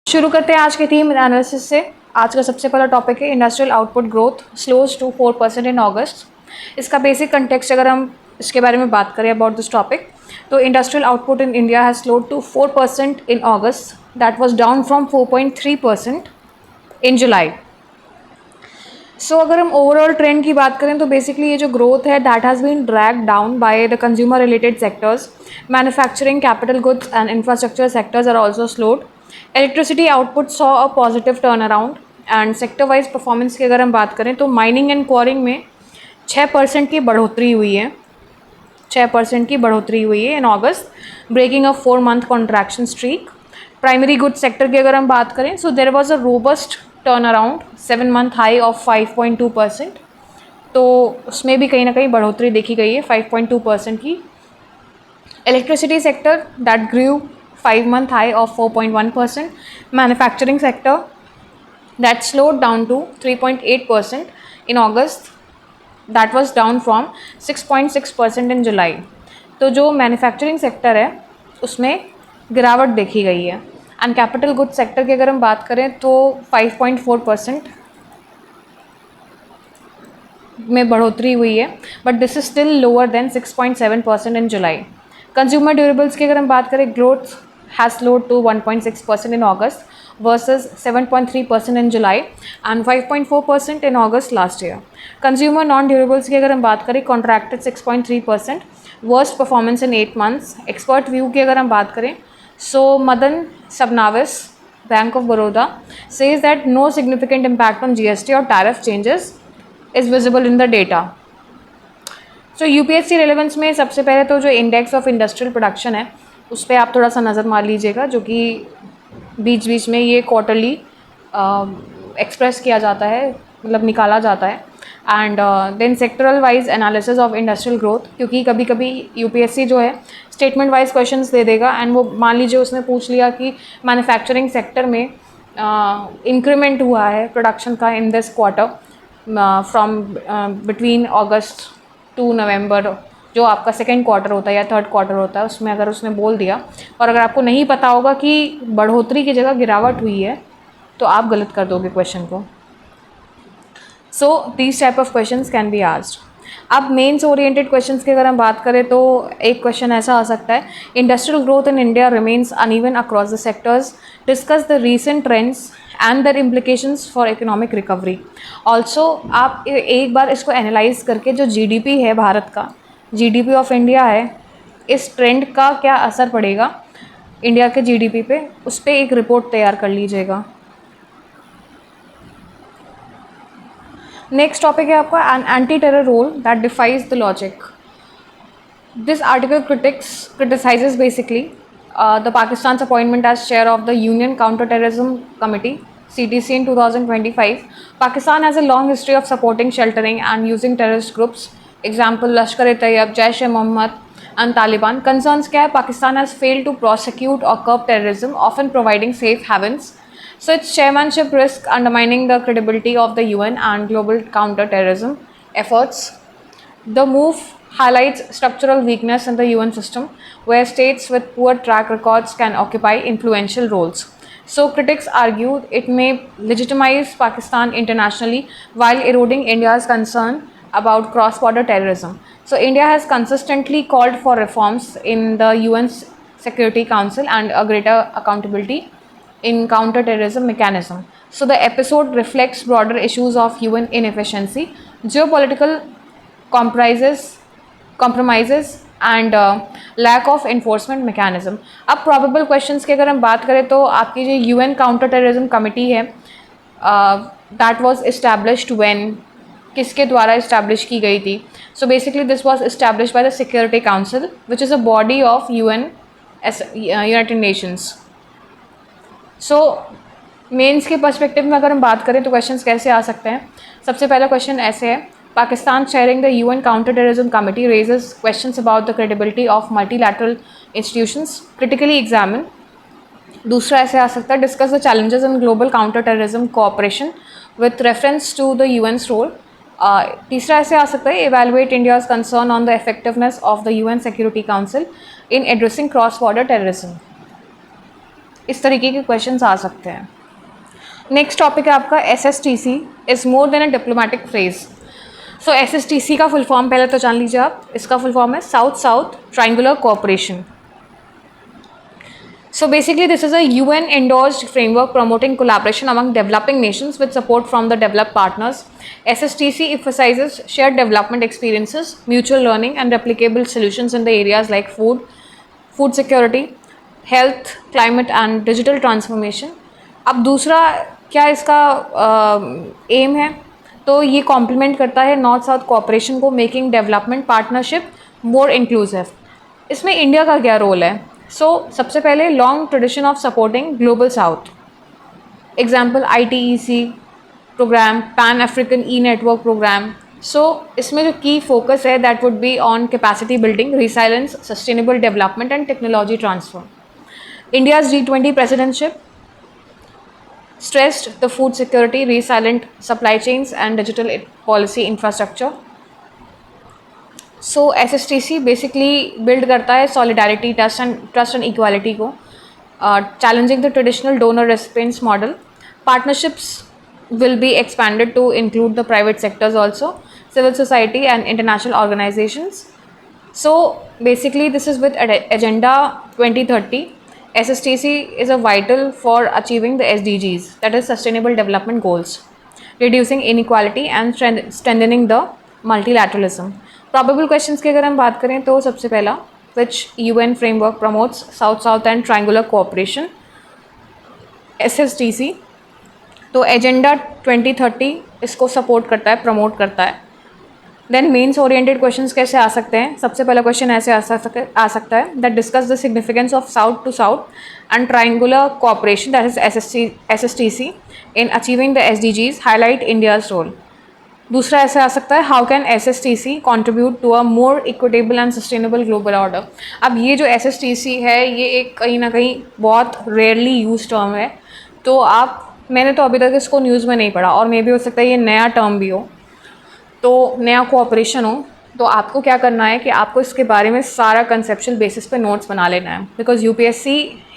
शुरू करते हैं आज के थीम एनालिसिस से। आज का सबसे पहला टॉपिक है industrial output growth slows to 4% in August. इसका बेसिक कंटेक्स्ट अगर हम इसके बारे में बात करें अबाउट दिस टॉपिक, तो industrial output in India has slowed to 4% in August, that was down from 4.3% in July. So अगर हम ओवरऑल ट्रेंड की बात करें तो बेसिकली ये जो ग्रोथ है that has been drag down by the consumer related sectors. Manufacturing, capital goods and infrastructure sectors are also slowed. Electricity output saw a positive turn around and sector wise performance की अगर हम बात करें तो mining and Kwaring में 6% की बढ़ोतरी हुई है। 6% की बढ़ोतरी हुई है in August, breaking a 4 month contraction streak. Primary goods sector की अगर हम बात करें so there was a robust turn around 7 month high of 5.2%, तो उसमें भी कहीं ना कहीं बढ़ोतरी देखी गई है 5.2% की। Electricity sector that grew 5 month high of 4.1%. Manufacturing sector that slowed down to 3.8% in August. That was down from 6.6% in July. तो जो मैन्युफैक्चरिंग सेक्टर है उसमें गिरावट देखी गई है। एंड कैपिटल गुड्स सेक्टर की अगर हम बात करें तो 5.4% में बढ़ोतरी हुई है, but this is still lower than 6.7% in July. Consumer durables की अगर हम बात करें, growth has slowed to 1.6% in August versus 7.3% in July and 5.4% in August last year. Consumer non-durables की अगर हम बात करें contracted 6.3%, worst performance in 8 months. Expert view की अगर हम बात करें so Madan Sabnavis, Bank of Baroda, says that no significant impact on GST or tariff changes is visible in the data. So UPSC relevance में सबसे पहले तो जो इंडेक्स ऑफ इंडस्ट्रियल प्रोडक्शन है उस पर आप थोड़ा सा नज़र मार लीजिएगा, जो कि बीच बीच में ये क्वार्टरली एक्सप्रेस किया जाता है, मतलब निकाला जाता है। And then sectoral wise analysis of industrial growth, क्योंकि कभी कभी यूपीएससी जो है स्टेटमेंट वाइज क्वेश्चंस दे देगा एंड वो मान लीजिए उसने पूछ लिया कि मैन्युफैक्चरिंग सेक्टर में इंक्रीमेंट हुआ है प्रोडक्शन का in this quarter from between August to November, जो आपका सेकेंड क्वार्टर होता है या थर्ड क्वार्टर होता है, उसमें अगर उसने बोल दिया और अगर आपको नहीं पता होगा कि बढ़ोतरी की जगह गिरावट हुई है तो आप गलत कर दोगे क्वेश्चन को। So these type of questions can be asked. अब मेंस ओरिएंटेड क्वेश्चंस की अगर हम बात करें तो एक क्वेश्चन ऐसा आ सकता है, industrial growth in India remains uneven across the sectors, discuss the recent trends and their implications for economic recovery. Also आप एक बार इसको एनालाइज करके जो जीडीपी है भारत का, जीडीपी ऑफ इंडिया है, इस ट्रेंड का क्या असर पड़ेगा इंडिया के जीडीपी पे, उस पर एक रिपोर्ट तैयार कर लीजिएगा। नेक्स्ट टॉपिक है आपका an anti terror role that defies the logic. This article criticizes basically the Pakistan's appointment as chair of the Union Counter-Terrorism Committee CTC in 2025. Pakistan has a long history of supporting, sheltering and using terrorist groups. Example Lashkar-e-Taiba, Jaish-e-Mohammed and Taliban. Concerns क्या है? Pakistan has failed to prosecute or curb terrorism, often providing safe havens. So its chairmanship risk undermining the credibility of the UN and global counter-terrorism efforts. The move highlights structural weakness in the UN system, where states with poor track records can occupy influential roles. So critics argue it may legitimize Pakistan internationally while eroding India's concern about cross-border terrorism. So India has consistently called for reforms in the UN's Security Council and a greater accountability in counter-terrorism mechanism. So the episode reflects broader issues of UN inefficiency, geopolitical compromises and lack of enforcement mechanism. अब probable questions की अगर हम बात करें तो आपकी जो UN counter-terrorism committee है that was established when, किसके द्वारा establish की गई थी? So basically this was established by the Security Council, which is a body of UN, United Nations. So mains के पर्सपेक्टिव में अगर हम बात करें तो क्वेश्चंस कैसे आ सकते हैं? सबसे पहला क्वेश्चन ऐसे है, Pakistan chairing the UN counter terrorism committee raises questions about the credibility of multilateral institutions, critically examine. दूसरा ऐसे आ सकता है, discuss the challenges in global counter terrorism cooperation with reference to the UN's role. तीसरा ऐसे आ सकता है, evaluate India's concern on the effectiveness of the UN security council in addressing cross border terrorism. इस तरीके के क्वेश्चंस आ सकते हैं। नेक्स्ट टॉपिक है आपका SSTC is more than a diplomatic phrase. So SSTC का फुल फॉर्म पहले तो जान लीजिए आप। इसका फुल फॉर्म है south south triangular cooperation. So basically, this is a UN-endorsed framework promoting collaboration among developing nations with support from the developed partners. SSTC emphasizes shared development experiences, mutual learning, and replicable solutions in the areas like food security, health, climate, and digital transformation. अब दूसरा क्या इसका M है, तो ये complement करता है north south cooperation को, making development partnership more inclusive. इसमें इंडिया का क्या रोल है? सबसे पहले long tradition of supporting global south, example ITEC program, pan African network program. इसमें जो की फोकस है that would be on capacity building, resilience, sustainable development and technology transfer. India's G20 presidentship stressed the food security, resilient supply chains and digital policy infrastructure. So SSTC basically build करता है solidarity, trust and equality को, challenging the traditional donor recipients model. Partnerships will be expanded to include the private sectors also, civil society and international organizations. So basically this is with Agenda 2030. SSTC is a vital for achieving the SDGs, that is Sustainable Development Goals, reducing inequality and strengthening the multilateralism. Probable questions की अगर हम बात करें तो सबसे पहला, which UN framework promotes South-South and triangular cooperation? SSTC। तो agenda 2030 इसको सपोर्ट करता है, प्रमोट करता है। देन मेंस ओरिएंटेड क्वेश्चंस कैसे आ सकते हैं? सबसे पहला क्वेश्चन ऐसे आ सकता है that discuss the significance of south to south and triangular cooperation, that is SSTC in achieving the SDGs, highlight India's role. दूसरा ऐसे आ सकता है, how can SSTC contribute to a more equitable and sustainable global order. अब ये जो SSTC है ये एक कहीं ना कहीं बहुत रेयरली यूज टर्म है, तो मैंने तो अभी तक इसको न्यूज़ में नहीं पढ़ा, और मे भी हो सकता है ये नया टर्म भी हो, तो नया कोऑपरेशन हो। तो आपको क्या करना है कि आपको इसके बारे में सारा कंसेप्चुअल बेसिस पे नोट्स बना लेना है, बिकॉज UPSC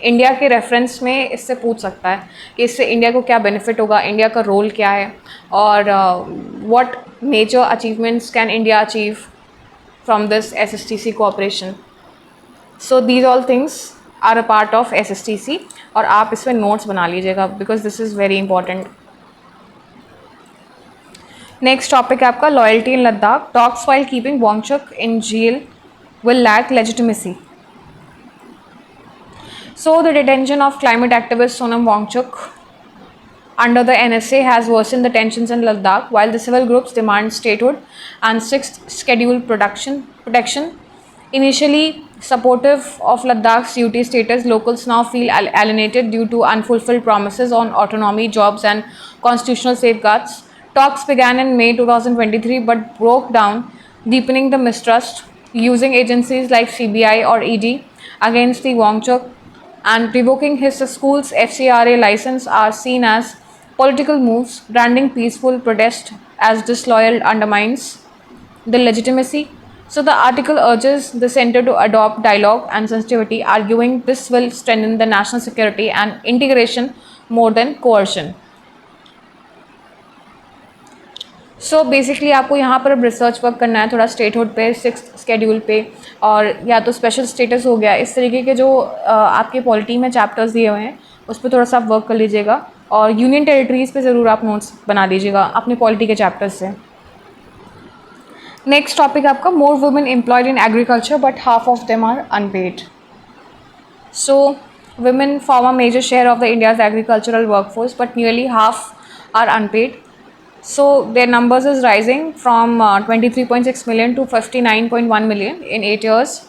इंडिया के रेफरेंस में इससे पूछ सकता है कि इससे इंडिया को क्या बेनिफिट होगा, इंडिया का रोल क्या है, और what major achievements can India achieve from this SSTC cooperation. So these all things are a part of SSTC, और आप इसमें नोट्स बना लीजिएगा because this is very important. Next topic है आपका loyalty in Ladakh. Talks while keeping Wangchuk in jail will lack legitimacy. So the detention of climate activist Sonam Wangchuk under the NSA has worsened the tensions in Ladakh, while the civil groups demand statehood and sixth scheduled protection. Initially supportive of Ladakh's UT status, locals now feel alienated due to unfulfilled promises on autonomy, jobs and constitutional safeguards. Talks began in May 2023 but broke down, deepening the mistrust. Using agencies like CBI or ED against the Wangchuk and revoking his school's FCRA license are seen as political moves. Branding peaceful protest as disloyal undermines the legitimacy. So the article urges the center to adopt dialogue and sensitivity, arguing this will strengthen the national security and integration more than coercion. So basically आपको यहाँ पर अब research work करना है थोड़ा statehood पे, sixth schedule पे, और या तो स्पेशल स्टेटस हो गया, इस तरीके के जो आपके पॉलिटी में चैप्टर्स दिए हुए हैं उस पर थोड़ा सा आप वर्क कर लीजिएगा, और यूनियन टेरिटरीज़ पे ज़रूर आप नोट्स बना लीजिएगा अपने पॉलिटी के चैप्टर्स से। नेक्स्ट टॉपिक आपका more women employed in agriculture but half of them are unpaid. So women form a major share of the India's agricultural workforce, but nearly half are unpaid. So their numbers is rising from 23.6 million to 59.1 million in 8 years.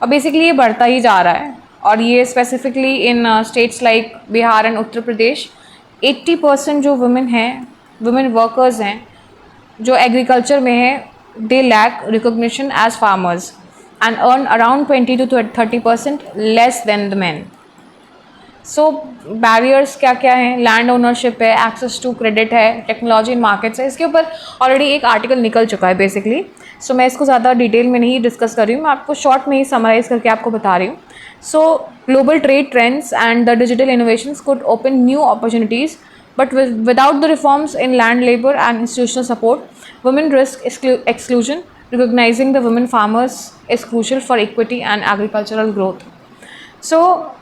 और basically ये बढ़ता ही जा रहा है, और ये specifically in states like Bihar and Uttar Pradesh 80% जो वुमेन वर्कर्स हैं जो एग्रीकल्चर में है, they lack recognition as farmers and earn around 20 to 30% less than the man. So barriers क्या क्या हैं, लैंड ओनरशिप है, एक्सेस टू क्रेडिट है, टेक्नोलॉजी इन मार्केट्स है, इसके ऊपर ऑलरेडी एक आर्टिकल निकल चुका है बेसिकली। सो मैं इसको ज़्यादा डिटेल में नहीं डिस्कस कर रही हूँ, मैं आपको शॉर्ट में ही समराइज़ करके आपको बता रही हूँ। सो global trade trends and the digital innovations could open new opportunities, but without the reforms in land labor and institutional support, women risk exclusion. Recognizing the women farmers is crucial for equity and agricultural growth. सो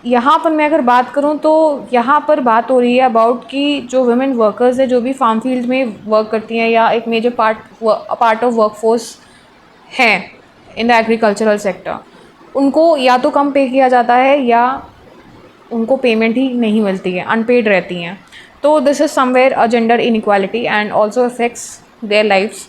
यहाँ पर मैं अगर बात करूँ तो यहाँ पर बात हो रही है अबाउट कि जो वुमेन वर्कर्स है, जो भी फार्म फील्ड में वर्क करती हैं या एक मेजर पार्ट ऑफ वर्कफोर्स है इन द एग्रीकल्चरल सेक्टर, उनको या तो कम पे किया जाता है या उनको पेमेंट ही नहीं मिलती है, अनपेड रहती हैं। तो this is somewhere a gender inequality and also affects their lifes.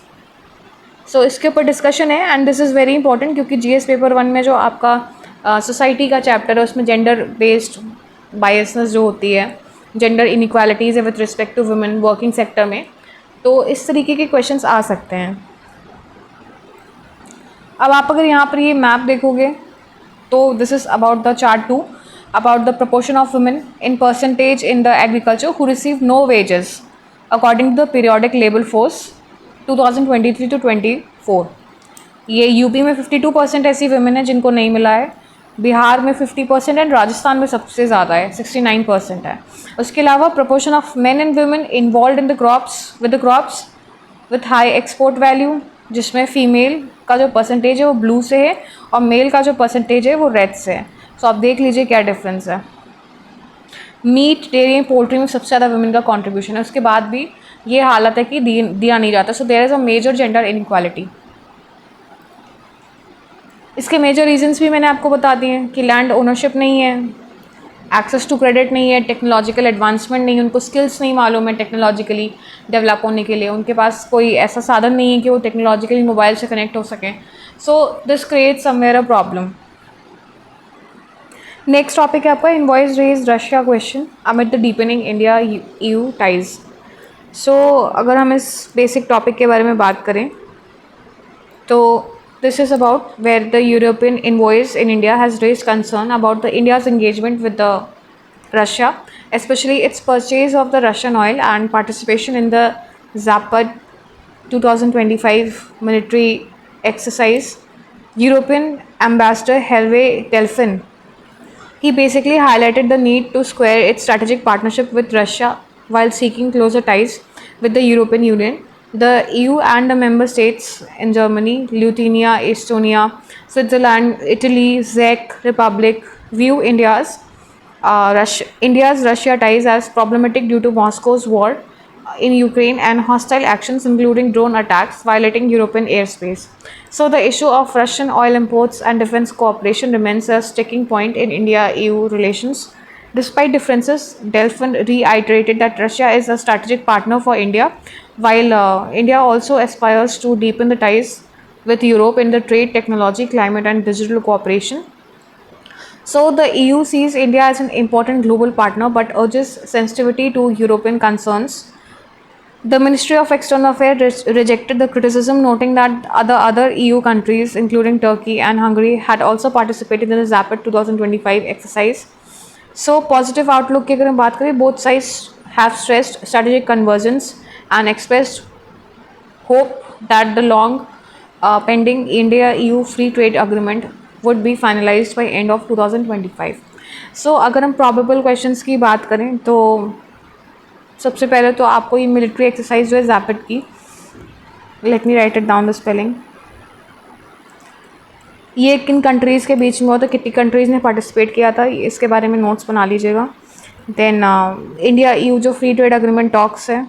So इसके ऊपर डिस्कशन है and this is very important, क्योंकि जीएस पेपर 1 में जो आपका सोसाइटी का चैप्टर है उसमें जेंडर बेस्ड बायसनेस जो होती है, जेंडर इनइक्वालिटीज़ है with respect to women working sector में, तो इस तरीके के क्वेश्चंस आ सकते हैं। अब आप अगर यहाँ पर ये मैप देखोगे तो this is about the chart 2 about the proportion of women in percentage in the agriculture who receive no wages according to the periodic labor force 2023 to 24। ये यूपी में 52% ऐसी women है जिनको नहीं मिला है, बिहार में 50% एंड राजस्थान में सबसे ज़्यादा है 69% है। उसके अलावा proportion of men and women involved in the crops with high export value, जिसमें फीमेल का जो परसेंटेज है वो ब्लू से है और मेल का जो परसेंटेज है वो रेड से है। सो आप देख लीजिए क्या डिफरेंस है। मीट, डेयरी, पोल्ट्री में सबसे ज़्यादा वुमेन का कंट्रीब्यूशन है, उसके बाद भी ये हालत है कि दिया नहीं जाता। So there is a major gender inequality. इसके मेजर रीजंस भी मैंने आपको बता दिए हैं कि लैंड ओनरशिप नहीं है, एक्सेस टू क्रेडिट नहीं है, टेक्नोलॉजिकल एडवांसमेंट नहीं है, उनको स्किल्स नहीं मालूम है टेक्नोलॉजिकली डेवलप होने के लिए, उनके पास कोई ऐसा साधन नहीं है कि वो टेक्नोलॉजिकली मोबाइल से कनेक्ट हो सकें। So this creates somewhere a problem. Next topic है आपका invoice raise Russia question amid the deepening India EU ties. So अगर हम इस बेसिक टॉपिक के बारे में बात करें तो this is about where the European envoys in India has raised concern about the India's engagement with the Russia, especially its purchase of the Russian oil and participation in the Zapad 2025 military exercise. European Ambassador Hervé Delphin, he basically highlighted the need to square its strategic partnership with Russia while seeking closer ties with the European Union. The EU and the member states in Germany, Lithuania, Estonia, Switzerland, Italy, Czech Republic view India's Russia ties as problematic due to Moscow's war in Ukraine and hostile actions including drone attacks violating European airspace. So the issue of Russian oil imports and defense cooperation remains a sticking point in India-EU relations. Despite differences, Delphin reiterated that Russia is a strategic partner for India, while India also aspires to deepen the ties with Europe in the trade, technology, climate and digital cooperation. So the EU sees India as an important global partner but urges sensitivity to European concerns. The Ministry of External Affairs rejected the criticism, noting that other EU countries, including Turkey and Hungary, had also participated in the Zapad 2025 exercise. So positive outlook की अगर हम बात करें, both sides have stressed strategic convergence and expressed hope that the long pending India-EU free trade agreement would be finalized by end of 2025. So अगर हम probable questions की बात करें तो सबसे पहले तो आपको ये मिलिट्री एक्सरसाइज जो है ज़ैपिड की, let me right it down the spelling, ये किन कंट्रीज़ के बीच में हुआ था, कितनी कंट्रीज़ ने पार्टिसिपेट किया था, इसके बारे में नोट्स बना लीजिएगा। देन इंडिया ईयू जो फ्री ट्रेड एग्रीमेंट टॉक्स है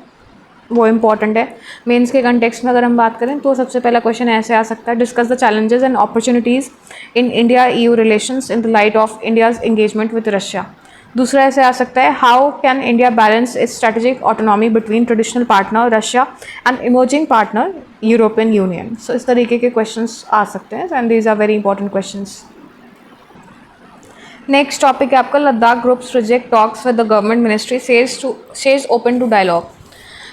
वो इम्पॉर्टेंट है। मेंस के कंटेक्स्ट में अगर हम बात करें तो सबसे पहला क्वेश्चन ऐसे आ सकता है, discuss the challenges and opportunities in India EU relations in the light of India's engagement with Russia. दूसरा ऐसे आ सकता है, how can India balance its strategic autonomy between traditional partner Russia and emerging partner European Union. So इस तरीके के questions आ सकते हैं and these are very important questions. Next topic है आपका Ladakh groups reject talks with the government ministry, says open to dialogue.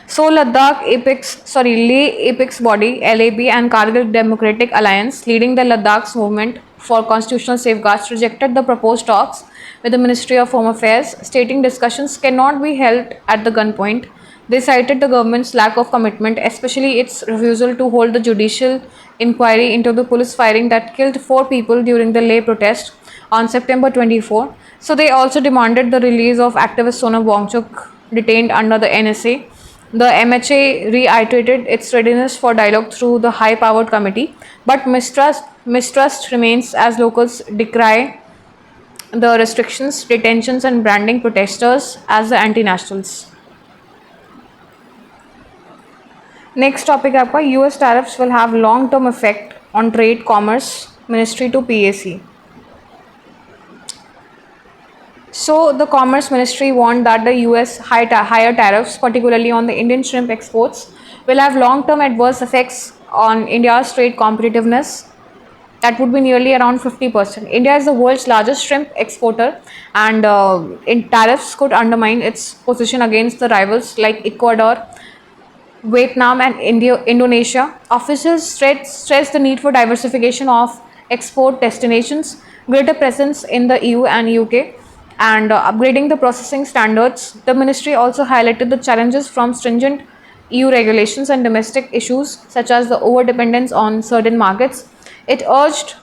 So Ladakh Leh Apex Body (LAB) and Kargil Democratic Alliance, leading the Ladakh's movement for constitutional safeguards, rejected the proposed talks with the Ministry of Home Affairs, stating discussions cannot be held at the gunpoint. They cited the government's lack of commitment, especially its refusal to hold the judicial inquiry into the police firing that killed 4 people during the Leh protest on September 24. So they also demanded the release of activist Sonam Wangchuk, detained under the NSA. The MHA reiterated its readiness for dialogue through the high-powered committee, but mistrust remains as locals decry the restrictions, detentions, and branding protesters as the anti-nationals. Next topic आपका US tariffs will have long-term effect on trade commerce ministry to PAC. So the Commerce Ministry warned that the US higher tariffs, particularly on the Indian shrimp exports, will have long-term adverse effects on India's trade competitiveness. That would be nearly around 50%. India is the world's largest shrimp exporter, and tariffs could undermine its position against the rivals like Ecuador, Vietnam, and Indonesia. Officials stress the need for diversification of export destinations, greater presence in the EU and UK, and upgrading the processing standards. The ministry also highlighted the challenges from stringent EU regulations and domestic issues such as the over-dependence on certain markets. It urged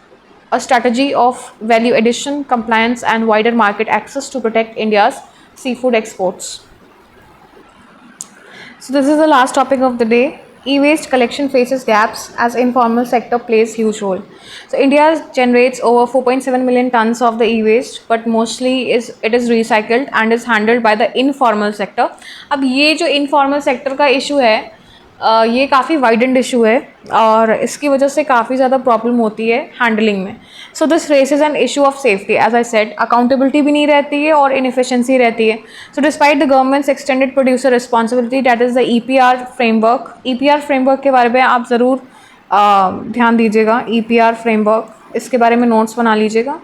a strategy of value addition, compliance, and wider market access to protect India's seafood exports. So this is the last topic of the day. E-waste collection faces gaps as informal sector plays huge role. So India generates over 4.7 million tons of the e-waste, but mostly it is recycled and is handled by the informal sector. अब ये जो informal sector का issue है, ये काफ़ी widened issue है और इसकी वजह से काफ़ी ज़्यादा प्रॉब्लम होती है हैंडलिंग में. So this raises an issue of safety. As I said, accountability भी नहीं रहती है और इनएफिशिएंसी रहती है. So despite the government's extended producer responsibility, that is the EPR framework. EPR framework के बारे में आप ज़रूर ध्यान दीजिएगा. EPR फ्रेमवर्क, इसके बारे में नोट्स बना लीजिएगा.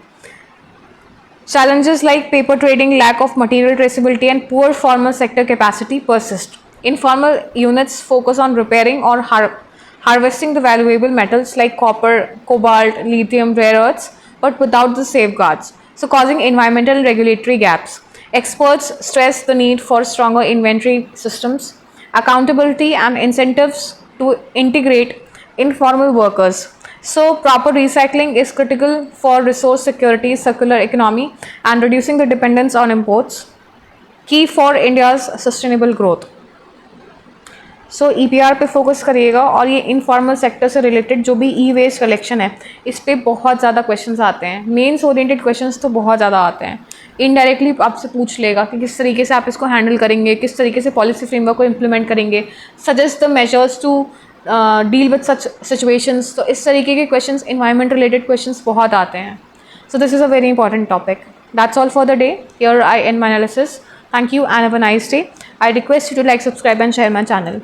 Challenges like paper trading, lack of material traceability, and poor formal sector capacity persist. Informal units focus on repairing or harvesting the valuable metals like copper, cobalt, lithium, rare earths, but without the safeguards, so causing environmental and regulatory gaps. Experts stress the need for stronger inventory systems, accountability, and incentives to integrate informal workers. So proper recycling is critical for resource security, circular economy, and reducing the dependence on imports, key for India's sustainable growth. So EPR पे focus करिएगा और ये informal sector से related जो भी ई waste collection है इस पर बहुत ज़्यादा क्वेश्चंस आते हैं. मेंस ओरिएंटेड क्वेश्चंस तो बहुत ज़्यादा आते हैं. इनडायरेक्टली आपसे पूछ लेगा कि किस तरीके से आप इसको हैंडल करेंगे, किस तरीके से पॉलिसी फ्रेमवर्क को इम्प्लीमेंट करेंगे, suggest the measures to deal with such situations. तो इस तरीके के क्वेश्चंस, इन्वायरमेंट रिलेटेड क्वेश्चंस बहुत आते हैं. So this is a very important topic. That's all for the day. Here I end my analysis. Thank you and have a nice day. I request you to like, subscribe and share my channel.